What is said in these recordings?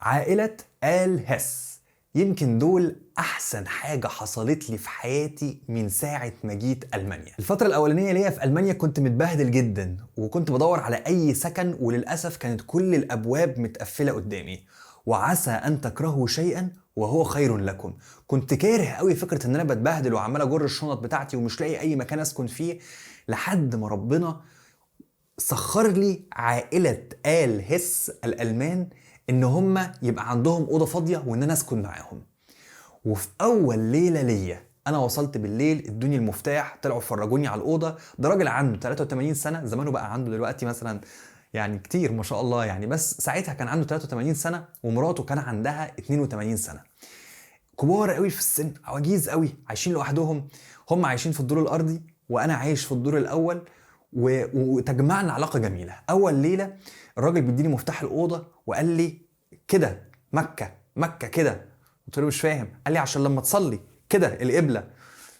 عائلة آل هس، يمكن دول أحسن حاجة حصلت لي في حياتي من ساعة ما جيت ألمانيا. الفترة الأولانية ليا في ألمانيا كنت متبهدل جدا وكنت بدور على أي سكن، وللأسف كانت كل الأبواب متقفلة قدامي. وعسى أن تكرهوا شيئا وهو خير لكم. كنت كاره قوي فكرة إن أنا بتبهدل وعمال أجر الشنط بتاعتي ومش لاقي أي مكان أسكن فيه، لحد ما ربنا سخر لي عائلة آل هس الألمان إن هم يبقى عندهم أوضة فاضية وإن أنا أسكن معاهم. وفي أول ليلة ليا أنا وصلت بالليل، ادوني المفتاح، طلعوا فرجوني على الأوضة. ده راجل عنده 83 سنة، زمانه بقى عنده دلوقتي مثلا يعني كتير ما شاء الله يعني، بس ساعتها كان عنده 83 سنة ومراته كان عندها 82 سنة. كبار قوي في السن، عواجيز قوي، عايشين لوحدهم. هم عايشين في الدور الارضي وانا عايش في الدور الاول. وتجمعنا علاقه جميله. اول ليله الراجل بيديني مفتاح الاوضه وقال لي كده مكه مكه كده. قلت له مش فاهم. قال لي عشان لما تصلي كده القبله.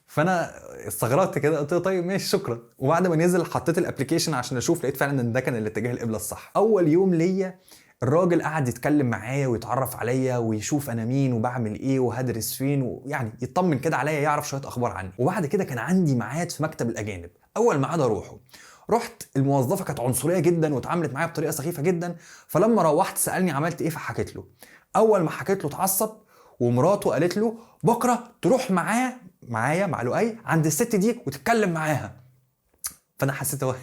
فانا استغربت كده، قلت له طيب ماشي شكرا. وبعد ما نزل حطيت الابلكيشن عشان اشوف، لقيت فعلا ان ده كان الاتجاه القبله الصح. اول يوم ليا الراجل قعد يتكلم معايا ويتعرف عليا ويشوف انا مين وبعمل ايه وهدرس فين، ويعني يطمن كده عليا، يعرف شويه اخبار عني. وبعد كده كان عندي ميعاد في مكتب الاجانب، اول ميعاد اروحه. رحت، الموظفه كانت عنصريه جدا واتعاملت معايا بطريقه سخيفه جدا. فلما روحت سالني عملت ايه، فحكيت له. اول ما حكيت له اتعصب، ومراته قالت له بكره تروح معايا مع لؤي عند الست دي وتتكلم معاها. فانا حسيت هو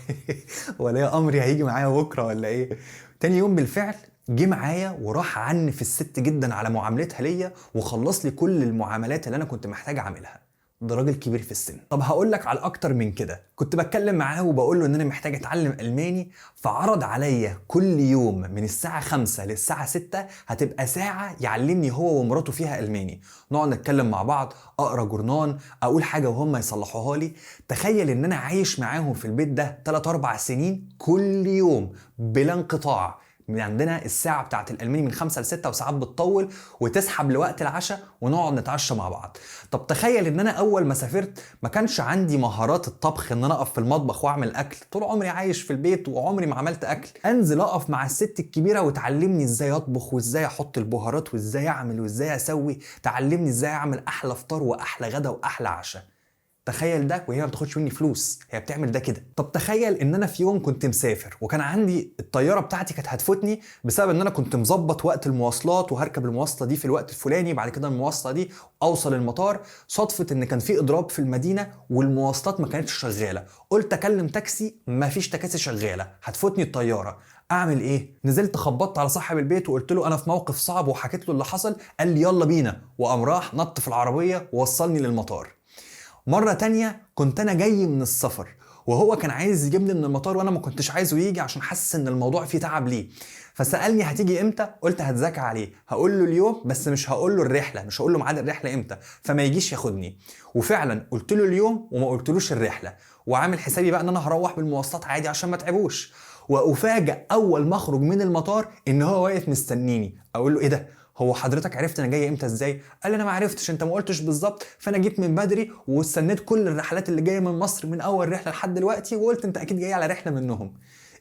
ولي امري هيجي معايا بكره ولا ايه. تاني يوم بالفعل جه معايا وراح عنف الست جدا على معاملتها ليا، وخلص لي كل المعاملات اللي انا كنت محتاج اعملها. ده راجل كبير في السن. طب هقول لك على اكتر من كده، كنت بتكلم معاه وبقول له ان انا محتاج اتعلم الماني، فعرض عليا كل يوم من الساعه 5 للساعه 6 هتبقى ساعه يعلمني هو ومراته فيها الماني. نقعد نتكلم مع بعض، اقرا جورنان، اقول حاجه وهم يصلحوها لي. تخيل ان انا عايش معاهم في البيت ده 3 4 سنين كل يوم بلا انقطاع. من عندنا الساعة بتاعت الألماني من 5 ل 6، وساعات بتطول وتسحب لوقت العشاء ونقعد نتعشى مع بعض. طب تخيل ان انا اول ما سافرت ما كانش عندي مهارات الطبخ، ان انا اقف في المطبخ واعمل اكل. طول عمري عايش في البيت وعمري ما عملت اكل. انزل اقف مع الست الكبيرة وتعلمني ازاي اطبخ وازاي احط البهارات وازاي اعمل وازاي اسوي. تعلمني ازاي اعمل احلى فطار واحلى غدا واحلى عشاء. تخيل ده، وهي ما بتاخدش مني فلوس، هي بتعمل ده كده. طب تخيل ان انا في يوم كنت مسافر وكان عندي الطياره بتاعتي كانت هتفوتني بسبب ان انا كنت مظبط وقت المواصلات وهركب المواصله دي في الوقت الفلاني، بعد كده المواصله دي اوصل المطار. صدفه ان كان في اضراب في المدينه والمواصلات ما كانتش شغاله. قلت اكلم تاكسي، ما فيش تكاسي شغاله، هتفوتني الطياره. اعمل ايه؟ نزلت خبطت على صاحب البيت وقلت له انا في موقف صعب، وحكيت له اللي حصل. قال لي يلا بينا، وقام راح نط في العربيه ووصلني للمطار. مرة تانية كنت أنا جاي من السفر وهو كان عايز يجيبني من المطار، وأنا ما كنتش عايزه يجي عشان حاسس إن الموضوع فيه تعب ليه. فسألني هتيجي إمتى؟ قلت هتذاكى عليه، هقول له اليوم بس مش هقول له الرحلة، مش هقول له ميعاد الرحلة إمتى فما يجيش ياخدني. وفعلا قلت له اليوم وما قلتلوش الرحلة، وعامل حسابي بقى إن أنا هروح بالمواصلات عادي عشان ما تعبوش. وأفاجأ أول ما أخرج من المطار إن هو واقف مستنيني. أقول له إيه ده؟ هو حضرتك عرفت انا جاي امتى ازاي؟ قال لي انا ما عرفتش، انت ما قلتش بالظبط، فانا جيت من بدري واستنيت كل الرحلات اللي جايه من مصر من اول رحله لحد دلوقتي، وقلت انت اكيد جاي على رحله منهم.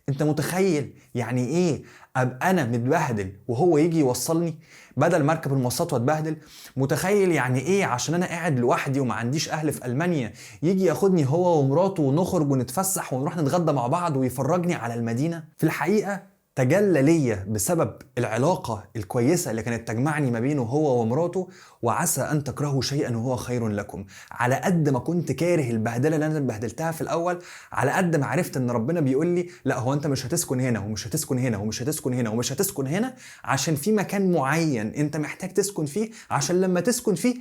انت متخيل يعني ايه ابقى انا متبهدل وهو يجي يوصلني بدل ما اركب المواصلات واتبهدل؟ متخيل يعني ايه عشان انا قاعد لوحدي وما عنديش اهل في المانيا يجي ياخدني هو ومراته ونخرج ونتفسح ونروح نتغدى مع بعض ويفرجني على المدينه؟ في الحقيقه تجلى ليا بسبب العلاقة الكويسة اللي كانت تجمعني ما بينه هو ومراته. وعسى أن تكرهوا شيئا وهو خير لكم. على قد ما كنت كاره البهدلة اللي أنا اتبهدلتها في الأول، على قد ما عرفت إن ربنا بيقول لي لا، هو أنت مش هتسكن هنا ومش هتسكن هنا ومش هتسكن هنا ومش هتسكن هنا، عشان في مكان معين أنت محتاج تسكن فيه، عشان لما تسكن فيه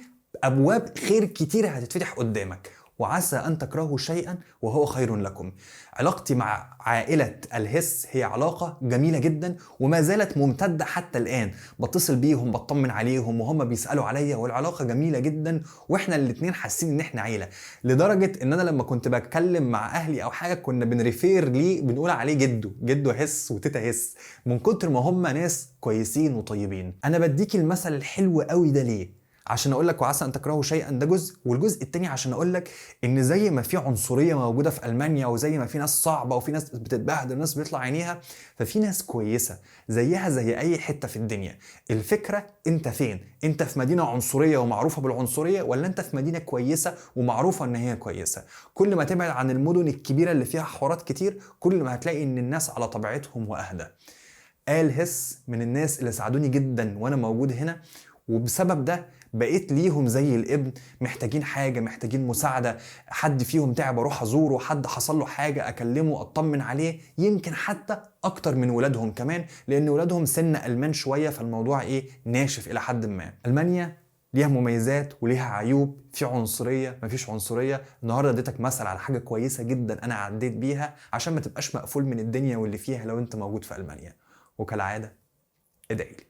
أبواب خير كتيرة هتتفتح قدامك. وعسى أن تكرهوا شيئا وهو خير لكم. علاقتي مع عائلة الهس هي علاقة جميلة جدا وما زالت ممتدة حتى الآن. بتصل بيهم، بطمن عليهم وهم بيسألوا عليا، والعلاقة جميلة جدا، واحنا الاتنين حاسين ان احنا عيلة. لدرجة ان انا لما كنت بتكلم مع اهلي او حاجة كنا بنريفير ليه، بنقول عليه جدو هس وتيتا هس، من كتر ما هم ناس كويسين وطيبين. انا بديك المثل الحلو قوي ده ليه؟ عشان اقول لك وعسى ان تكرهوا شيئا ده جزء، والجزء التاني عشان اقول لك ان زي ما في عنصريه موجوده في المانيا، وزي ما في ناس صعبه وفي ناس بتتبهدل وناس بيطلع عينيها، ففي ناس كويسه زيها زي اي حته في الدنيا. الفكره انت فين؟ انت في مدينه عنصريه ومعروفه بالعنصريه، ولا انت في مدينه كويسه ومعروفه ان هي كويسه؟ كل ما تبعد عن المدن الكبيره اللي فيها حوارات كتير، كل ما هتلاقي ان الناس على طبيعتهم واهدى. آل هس من الناس اللي ساعدوني جدا وانا موجود هنا، وبسبب ده بقيت ليهم زي الابن. محتاجين حاجة، محتاجين مساعدة، حد فيهم تعب اروح ازوره، حد حصل له حاجة اكلمه اطمن عليه، يمكن حتى اكتر من ولادهم كمان، لان ولادهم سن المان شوية، فالموضوع ناشف الى حد ما. المانيا ليها مميزات وليها عيوب، في عنصرية مفيش عنصرية. النهاردة اديتك مثل على حاجة كويسة جدا انا عديت بيها، عشان ما تبقاش مقفول من الدنيا واللي فيها لو انت موجود في المانيا. وكالعادة ادعي لي.